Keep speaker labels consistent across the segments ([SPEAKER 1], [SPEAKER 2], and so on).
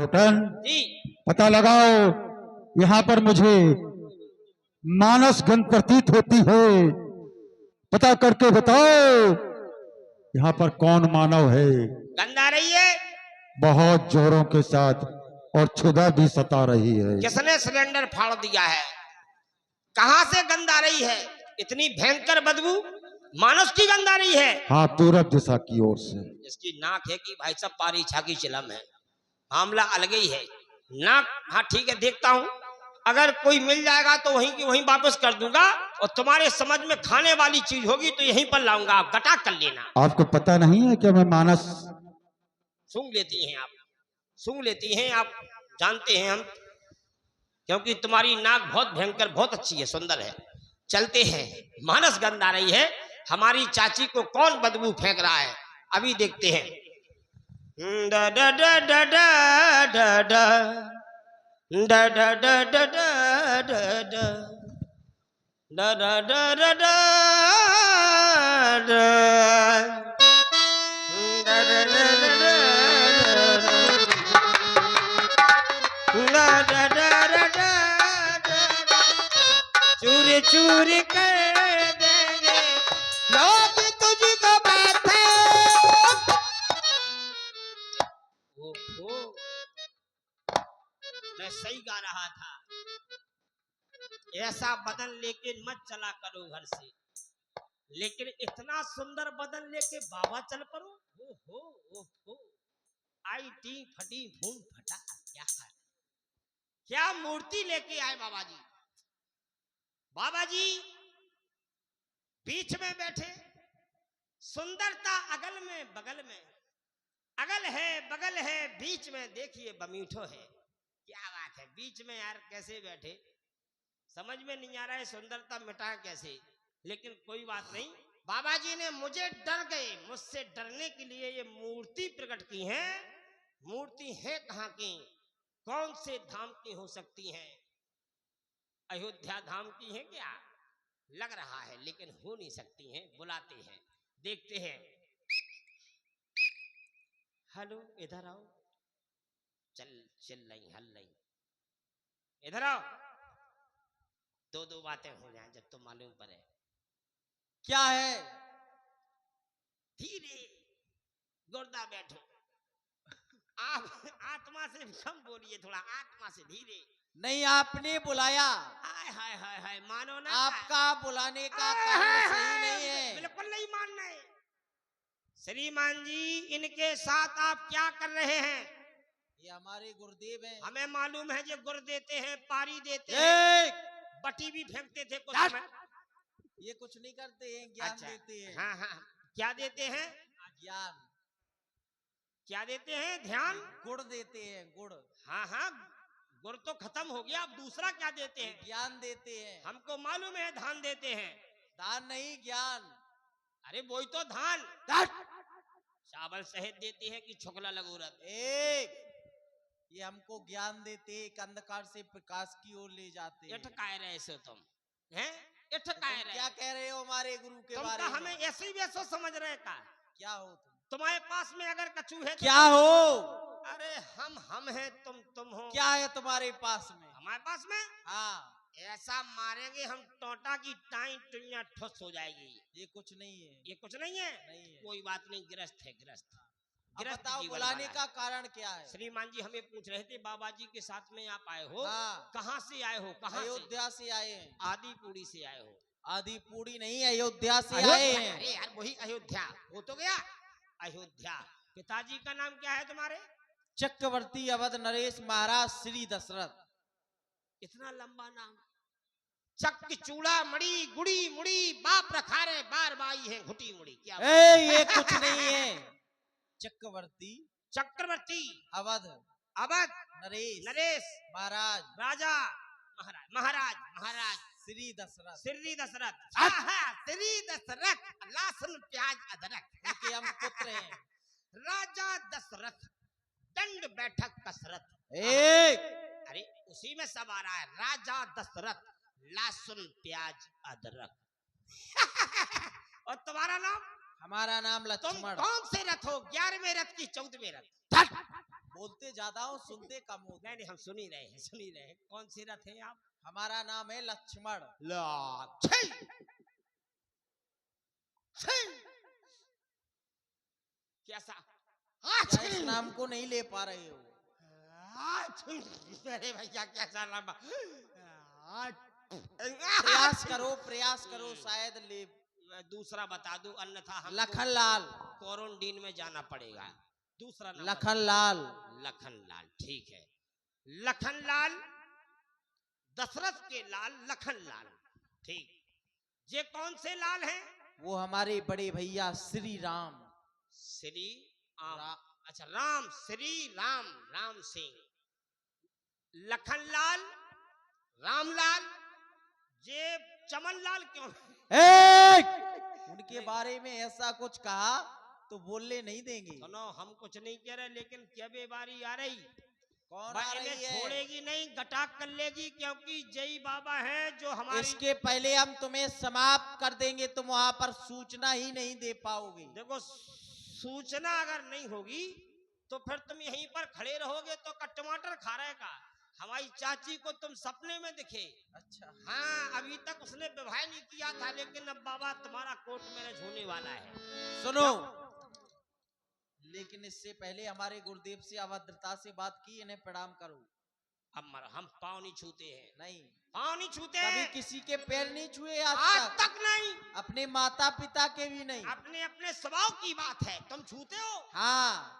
[SPEAKER 1] छोटन,
[SPEAKER 2] जी।
[SPEAKER 1] पता लगाओ, यहाँ पर मुझे मानस गंध प्रतीत होती है। पता करके बताओ यहाँ पर कौन मानव है।
[SPEAKER 2] गंध आ रही है
[SPEAKER 1] बहुत जोरों के साथ और क्षुधा भी सता रही है।
[SPEAKER 2] किसने सिलेंडर फाड़ दिया है? कहां से गंध आ रही है? इतनी भयंकर बदबू मानस की गंध आ रही है।
[SPEAKER 1] हाँ, पूरब दिशा की ओर से।
[SPEAKER 2] इसकी नाक है कि भाई साहब पारी छाकी चिलम है, मामला अलग ही है। नाक हाँ ठीक है, देखता हूं, अगर कोई मिल जाएगा तो वहीं की वहीं वापस कर दूंगा, और तुम्हारे समझ में खाने वाली चीज होगी तो यहीं पर लाऊंगा, आप गटा कर लेना।
[SPEAKER 1] आपको पता नहीं है कि मैं मानस।
[SPEAKER 2] सूंघ लेती हैं आप, सूंघ लेती हैं आप, जानते हैं हम, क्योंकि तुम्हारी नाक बहुत भयंकर, बहुत अच्छी है, सुंदर है। चलते हैं, मानस गंध आ रही है। हमारी चाची को कौन बदबू फेंक रहा है, अभी देखते हैं। डा डा डा डा डा डा डा डा डा डा डा डा डा डा डा डा डा डा डा चूरी चूरी कर देंगे लोग तुझको बात है। ओहो, मैं सही गा रहा था। ऐसा बदन लेके मत चला करो घर से, लेकिन इतना सुंदर बदन लेके बाबा चल पड़ो। ओहो ओहो, आई टी फटी भूम फटा, क्या है, क्या मूर्ति लेके आए बाबा जी। बाबा जी बीच में बैठे, सुंदरता अगल में बगल में, अगल है बगल है, बीच में देखिए बमीठो है। क्या बात है, बीच में यार कैसे बैठे, समझ में नहीं आ रहा है, सुंदरता मिटा कैसे, लेकिन कोई बात नहीं। बाबा जी ने मुझे डर गए, मुझसे डरने के लिए ये मूर्ति प्रकट की है। मूर्ति है कहाँ की, कौन से धाम की हो सकती है? अयोध्या धाम की है क्या? लग रहा है, लेकिन हो नहीं सकती हैं। बुलाते हैं, देखते हैं। हेलो, इधर आओ। चल चल नहीं, हल नहीं, इधर आओ। दो दो बातें हो जाएं जब तो मालूम पड़े।
[SPEAKER 3] क्या है?
[SPEAKER 2] धीरे गुर्दा बैठो, आप आत्मा से कम बोलिए, थोड़ा आत्मा से धीरे।
[SPEAKER 3] नहीं, आपने बुलाया।
[SPEAKER 2] हाय हाय हाय हाय, मानो ना,
[SPEAKER 3] आपका बुलाने का कारण सही नहीं है।
[SPEAKER 2] बिल्कुल नहीं मानना है। श्रीमान जी, इनके साथ आप क्या कर रहे हैं?
[SPEAKER 3] ये हमारे गुरुदेव हैं।
[SPEAKER 2] हमें मालूम है, जो गुर देते हैं, पारी देते हैं, बटी भी फेंकते थे कुछ समय।
[SPEAKER 3] ये कुछ नहीं करते हैं, ज्ञान
[SPEAKER 2] अच्छा,
[SPEAKER 3] देते हैं।
[SPEAKER 2] हाँ हाँ, क्या देते हैं?
[SPEAKER 3] ज्ञान।
[SPEAKER 2] क्या देते हैं? ध्यान।
[SPEAKER 3] गुड़ देते हैं, गुड़।
[SPEAKER 2] हाँ हाँ, गुड़ तो खत्म हो गया, अब दूसरा क्या देते हैं?
[SPEAKER 3] ज्ञान देते हैं।
[SPEAKER 2] हमको मालूम है धान देते हैं।
[SPEAKER 3] दान नहीं, ज्ञान।
[SPEAKER 2] अरे वही तो धान। चावल शहद देते हैं कि छोकला लगोरत?
[SPEAKER 3] ये हमको ज्ञान देते, एक अंधकार से प्रकाश की ओर ले जाते हैं।
[SPEAKER 2] इठकाए रहे सो तुम हैं, इठकाए रहे।
[SPEAKER 3] क्या कह रहे हो हमारे गुरु के बारे में?
[SPEAKER 2] हमें ऐसी वैसो समझ रहे का?
[SPEAKER 3] क्या हो तुम?
[SPEAKER 2] तुम्हारे पास में अगर कछू है तो
[SPEAKER 3] क्या हो?
[SPEAKER 2] अरे हम हैं, तुम हो।
[SPEAKER 3] क्या है तुम्हारे पास में?
[SPEAKER 2] हमारे पास में?
[SPEAKER 3] हाँ।
[SPEAKER 2] ऐसा मारेंगे हम, टोटा की टाई टुइयां ठुस हो जाएगी।
[SPEAKER 3] ये कुछ नहीं है।
[SPEAKER 2] ये कुछ नहीं है,
[SPEAKER 3] नहीं है।
[SPEAKER 2] कोई बात नहीं, गिरस्त है, गिरस्त।
[SPEAKER 3] बताओ, बुलाने का कारण क्या है?
[SPEAKER 2] श्रीमान जी हमें पूछ रहे थे, बाबा जी के साथ में आप आए हो?
[SPEAKER 3] हाँ।
[SPEAKER 2] कहाँ से आए हो? कहाँ?
[SPEAKER 3] अयोध्या से आए हैं।
[SPEAKER 2] आदिपुरी से आए हो?
[SPEAKER 3] आदिपुरी नहीं, अयोध्या से आए हैं।
[SPEAKER 2] अरे यार वही अयोध्या हो तो गया, अयोध्या। पिताजी का नाम क्या है तुम्हारे?
[SPEAKER 3] चक्रवर्ती अवध नरेश महाराज श्री दशरथ।
[SPEAKER 2] इतना लंबा नाम। चक चूड़ा मड़ी गुड़ी मुड़ी, बाप रखा रे बार बाई है घुटी मुड़ी। क्या
[SPEAKER 3] ये कुछ नहीं है। चक्रवर्ती
[SPEAKER 2] चक्रवर्ती
[SPEAKER 3] अवध
[SPEAKER 2] अवध
[SPEAKER 3] नरेश
[SPEAKER 2] नरेश
[SPEAKER 3] महाराज
[SPEAKER 2] राजा महाराज महाराज महाराज
[SPEAKER 3] श्री दशरथ।
[SPEAKER 2] श्री दशरथ, श्री दशरथ, लहसुन प्याज अदरक,
[SPEAKER 3] इनके हम पुत्र हैं।
[SPEAKER 2] राजा दशरथ, दंड बैठक कसरत। अरे उसी में सब आ रहा है, राजा दशरथ, लहसुन प्याज अदरक। और तुम्हारा नाम?
[SPEAKER 3] हमारा नाम
[SPEAKER 2] तुम
[SPEAKER 3] लक्ष्मण।
[SPEAKER 2] कौन से रथ हो? 11वें रथ की 14वें रथ?
[SPEAKER 3] बोलते ज्यादा हो सुनते कम हो।
[SPEAKER 2] नहीं नहीं, हम सुन ही रहे हैं। कौन सी रथ है आप?
[SPEAKER 3] हमारा नाम है लक्ष्मण।
[SPEAKER 2] कैसा?
[SPEAKER 3] क्या इस नाम को नहीं ले पा रहे हो?
[SPEAKER 2] अरे भैया कैसा नाम?
[SPEAKER 3] प्रयास करो शायद ले।
[SPEAKER 2] दूसरा बता दूं, अन्यथा हम
[SPEAKER 3] लखनलाल।
[SPEAKER 2] क्वारंटीन में जाना पड़ेगा। दूसरा नाम
[SPEAKER 3] लखनलाल।
[SPEAKER 2] लखनलाल, ठीक है। लखनलाल, दशरथ के लाल लखनलाल, ठीक। ये कौन से लाल हैं?
[SPEAKER 3] वो हमारे बड़े भैया श्री राम।
[SPEAKER 2] श्री अच्छा, राम, श्री राम, राम सिंह। लखनलाल, रामलाल, ये चमनलाल क्यों?
[SPEAKER 3] उनके बारे में ऐसा कुछ कहा तो बोलने नहीं देंगे।
[SPEAKER 2] सुनो, हम कुछ नहीं कह रहे, लेकिन क्या बेबारी आ रही?
[SPEAKER 3] कौन आ रही है?
[SPEAKER 2] छोड़ेगी नहीं, गटाक कर लेगी, क्योंकि जय बाबा है जो हमारे।
[SPEAKER 3] इसके पहले हम तुम्हें समाप्त कर देंगे, तुम वहां पर सूचना ही नहीं दे पाओगे।
[SPEAKER 2] देखो, सूचना अगर नहीं होगी तो फिर तुम यहीं पर खड़े रहोगे तो टमाटर खा रहेगा। हमारी चाची को तुम सपने में दिखे।
[SPEAKER 3] अच्छा।
[SPEAKER 2] हाँ, अभी तक उसने विवाह नहीं किया था, लेकिन अब बाबा तुम्हारा कोर्ट मैरिज होने वाला है।
[SPEAKER 3] सुनो, लेकिन इससे पहले हमारे गुरुदेव से अभद्रता से बात की, इन्हें प्रणाम करो।
[SPEAKER 2] अब हम पाँव नहीं छूते हैं।
[SPEAKER 3] नहीं,
[SPEAKER 2] पाँव नहीं छूते।
[SPEAKER 3] कभी किसी के पैर नहीं छुए
[SPEAKER 2] आज तक नहीं।
[SPEAKER 3] अपने माता पिता के भी नहीं।
[SPEAKER 2] अपने अपने स्वभाव की बात है। तुम छूते हो?
[SPEAKER 3] हाँ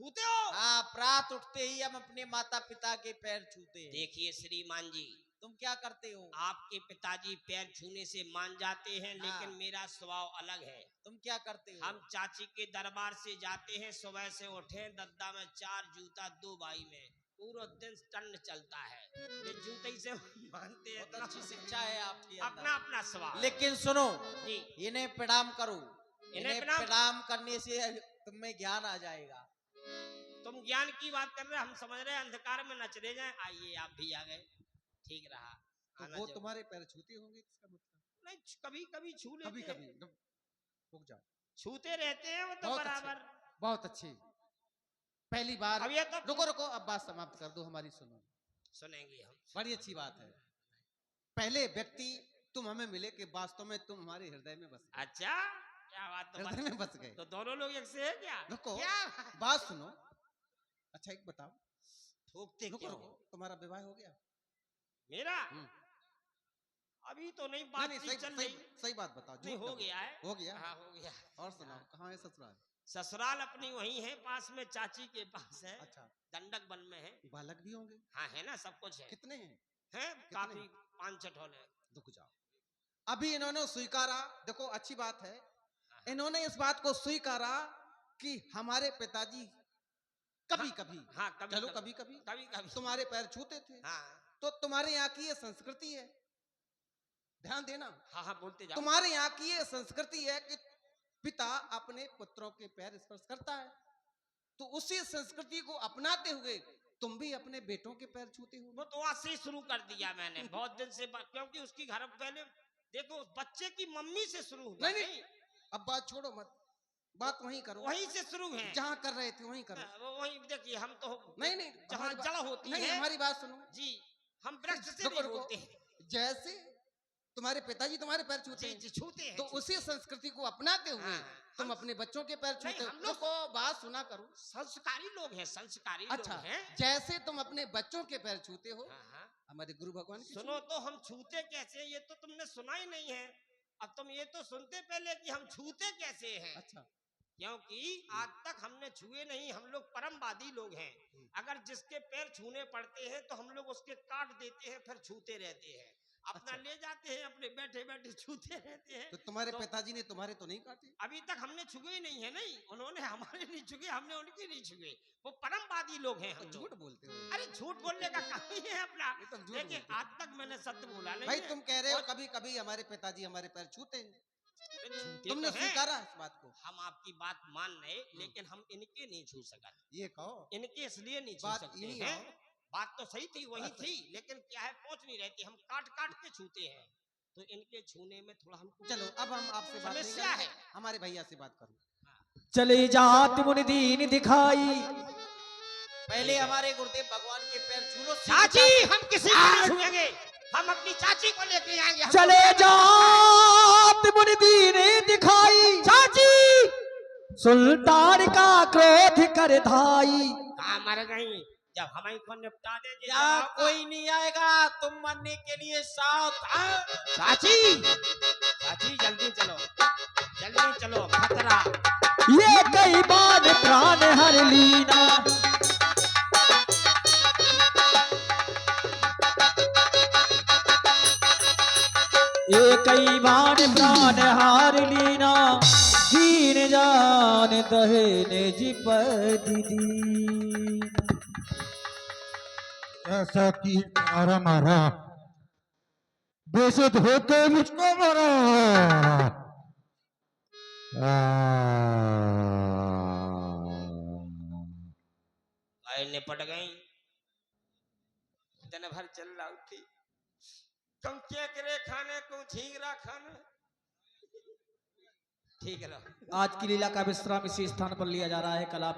[SPEAKER 2] छूते हो?
[SPEAKER 3] हाँ, प्रात उठते ही हम अपने माता पिता के पैर छूते हैं।
[SPEAKER 2] देखिए श्रीमान जी,
[SPEAKER 3] तुम क्या करते हो?
[SPEAKER 2] आपके पिताजी पैर छूने से मान जाते हैं, लेकिन मेरा स्वभाव अलग है।
[SPEAKER 3] तुम क्या करते हो?
[SPEAKER 2] हम चाची के दरबार से जाते हैं, सुबह से उठे, दद्दा में 4 जूता 2 बाई में, पूरा दिन टन चलता है। ये जूते से मानते हैं।
[SPEAKER 3] बहुत अच्छी शिक्षा है आपकी।
[SPEAKER 2] अपना अपना स्वभाव।
[SPEAKER 3] लेकिन सुनो
[SPEAKER 2] जी,
[SPEAKER 3] इन्हें प्रणाम करो।
[SPEAKER 2] इन्हें
[SPEAKER 3] प्रणाम करने से तुम्हें ज्ञान आ जाएगा।
[SPEAKER 2] तुम ज्ञान की बात कर रहे, हम समझ रहे हैं अंधकार में नच रहे जाए। आइए, आप भी आ गए, ठीक रहा।
[SPEAKER 1] तो वो तुम्हारे पैर छूते होंगे, इसका मतलब?
[SPEAKER 2] नहीं, कभी कभी छू लेते
[SPEAKER 1] कभी
[SPEAKER 2] हैं।
[SPEAKER 1] कभी रुक जाओ,
[SPEAKER 2] छूते रहते हैं वो तो
[SPEAKER 1] बहुत
[SPEAKER 2] बराबर।
[SPEAKER 1] बहुत अच्छी। पहली बार।
[SPEAKER 2] अब ये तो
[SPEAKER 1] रुको रुको, अब बात समाप्त कर दो, हमारी सुनो।
[SPEAKER 2] सुनेंगे हम।
[SPEAKER 1] बड़ी अच्छी बात है। पहले व्यक्ति तुम हमें मिले कि वास्तव में तुम हमारे हृदय में बस गए।
[SPEAKER 2] अच्छा, क्या बात? तो
[SPEAKER 1] हृदय में बस गए।
[SPEAKER 2] तो दोनों लोग एक से है क्या?
[SPEAKER 1] रुको,
[SPEAKER 2] क्या
[SPEAKER 1] बात सुनो। अच्छा, एक बताओ,
[SPEAKER 2] ठोकते
[SPEAKER 1] रुको
[SPEAKER 2] क्यों?
[SPEAKER 1] रुको, तुम्हारा विवाह हो गया?
[SPEAKER 2] मेरा अभी तो नहीं, बात
[SPEAKER 1] नहीं,
[SPEAKER 2] चल रही।
[SPEAKER 1] सही बात बताओ।
[SPEAKER 2] नहीं, हो गया है।
[SPEAKER 1] हो गया?
[SPEAKER 2] हाँ, हो गया।
[SPEAKER 1] और सुनाओ, कहाँ है ससुराल?
[SPEAKER 2] ससुराल अपनी वही है, पास में चाची के पास है।
[SPEAKER 1] अच्छा,
[SPEAKER 2] दंडक वन में है।
[SPEAKER 1] बालक भी होंगे?
[SPEAKER 2] हाँ, है ना, सब कुछ है।
[SPEAKER 1] कितने हैं?
[SPEAKER 2] हैं काफी, 5-6 ठोल है।
[SPEAKER 1] रुक जाओ, अभी इन्होंने स्वीकारा। देखो, अच्छी बात है, इन्होंने इस बात को स्वीकारा कि हमारे पिताजी कभी कभी,
[SPEAKER 2] हाँ, कभी
[SPEAKER 1] चलो
[SPEAKER 2] कभी
[SPEAKER 1] कभी
[SPEAKER 2] कभी कभी
[SPEAKER 1] तुम्हारे पैर छूते थे।
[SPEAKER 2] हाँ
[SPEAKER 1] तो तुम्हारे यहाँ की ये संस्कृति है, ध्यान देना।
[SPEAKER 2] हाँ हाँ, बोलते जाओ।
[SPEAKER 1] तुम्हारे यहाँ की ये संस्कृति है कि पिता अपने पुत्रों के पैर स्पर्श करता है, तो उसी संस्कृति को अपनाते हुए तुम भी अपने बेटों के पैर छूते हो।
[SPEAKER 2] वो तो आज से शुरू कर दिया मैंने, बहुत दिन से, क्योंकि उसकी घर पहले देखो, बच्चे की मम्मी से शुरू हुआ।
[SPEAKER 1] नहीं, अब बात छोड़ो मत, बात वहीं करो,
[SPEAKER 2] वहीं से शुरू है।
[SPEAKER 1] जहाँ कर रहे थे वहीं करो।
[SPEAKER 2] वो वहीं देखिए, हम तो
[SPEAKER 1] नहीं,
[SPEAKER 2] जहाँ जड़ होती
[SPEAKER 1] नहीं,
[SPEAKER 2] है।
[SPEAKER 1] हमारी बात सुनो
[SPEAKER 2] जी, हम वृक्ष से नहीं बोलते हैं।
[SPEAKER 1] जैसे तुम्हारे पिताजी तुम्हारे पैर छूते हैं,
[SPEAKER 2] छूते हैं,
[SPEAKER 1] तो उसी संस्कृति को अपनाते हुए तुम अपने बच्चों के पैर छूते हो। लोग को बात सुना करो,
[SPEAKER 2] संस्कारी लोग हैं, संस्कारी
[SPEAKER 1] अच्छा
[SPEAKER 2] लोग हैं।
[SPEAKER 1] जैसे तुम अपने बच्चों के पैर छूते हो,
[SPEAKER 2] हाँ,
[SPEAKER 1] हमारे गुरु भगवान के
[SPEAKER 2] सुनो तो, हम छूते कैसे, ये तो तुमने सुना ही नहीं है। अब तुम ये तो सुनते पहले कि हम छूते कैसे हैं।
[SPEAKER 1] अच्छा,
[SPEAKER 2] क्योंकि आज तक हमने छुए नहीं, हम लोग परमवादी लोग हैं। अगर जिसके पैर छूने पड़ते हैं तो हम लोग उसके काट देते हैं, फिर छूते रहते हैं, अपना ले जाते हैं, अपने बैठे बैठे छूते रहते हैं।
[SPEAKER 1] तो तुम्हारे पिताजी ने तुम्हारे तो नहीं काटे?
[SPEAKER 2] अभी तक हमने छुए ही नहीं है। नहीं, उन्होंने हमारे नहीं छुए, हमने उनके नहीं छुए। वो परमवादी लोग हैं। हम
[SPEAKER 1] झूठ बोलते हो।
[SPEAKER 2] अरे झूठ बोलने का काम ही है अपना।
[SPEAKER 1] तुम झूठ
[SPEAKER 2] देखिए,
[SPEAKER 1] बोलते हो।
[SPEAKER 2] आज तक मैंने सत्य बोला नहीं
[SPEAKER 1] भाई
[SPEAKER 2] है।
[SPEAKER 1] तुम कह रहे हो कभी कभी हमारे पिताजी हमारे पैर छूते हैं, तुमने
[SPEAKER 2] तो
[SPEAKER 1] स्वीकारा इस बात को?
[SPEAKER 2] हम आपकी बात मान रहे, लेकिन हम इनके नहीं छू सका।
[SPEAKER 1] ये कहो,
[SPEAKER 2] इनके इसलिए नहीं छू
[SPEAKER 1] बात
[SPEAKER 2] सकते
[SPEAKER 1] यही
[SPEAKER 2] हैं।
[SPEAKER 1] है।
[SPEAKER 2] बात तो सही थी, वही थी, लेकिन क्या है, पहुंच नहीं रहती, हम काट काट के छूते हैं, तो इनके छूने में थोड़ा हमको
[SPEAKER 1] चलो अब हम आपसे बात नहीं
[SPEAKER 2] समस्या
[SPEAKER 1] करेंगे,
[SPEAKER 2] है।
[SPEAKER 1] हमारे भैया से बात करो।
[SPEAKER 4] चले जात मुनि दीन दिखाई,
[SPEAKER 3] पहले हमारे गुरुदेव भगवान के पैर छू लो।
[SPEAKER 2] चाची हम किसी को नहीं छुएंगे, हम अपनी चाची को लेके आएंगे। हम
[SPEAKER 4] चले जात मुनि दीने दिखाई,
[SPEAKER 2] चाची
[SPEAKER 4] सुल्तान का क्रोध कर धाई।
[SPEAKER 2] कहाँ मर गई, जब हमें को निपटा देंगे
[SPEAKER 3] यहाँ कोई नहीं आएगा, तुम मरने के लिए सावधान।
[SPEAKER 2] चाची चाची जल्दी चलो, जल्दी चलो, खतरा।
[SPEAKER 4] ये कई बार प्राण हर लीना, ये कई बार प्राण हार लीना, दीन जान दहे निज पद दीन।
[SPEAKER 1] ऐसा तीर मारा मारा, बेसुध होके मुझको मारा।
[SPEAKER 2] भाई निपट गई, दिन भर चल रहा उठी, तुम क्या करे खाने को झींगरा खाना। ठीक है।
[SPEAKER 4] आज की लीला का विश्राम इसी स्थान पर लिया जा रहा है। कल आप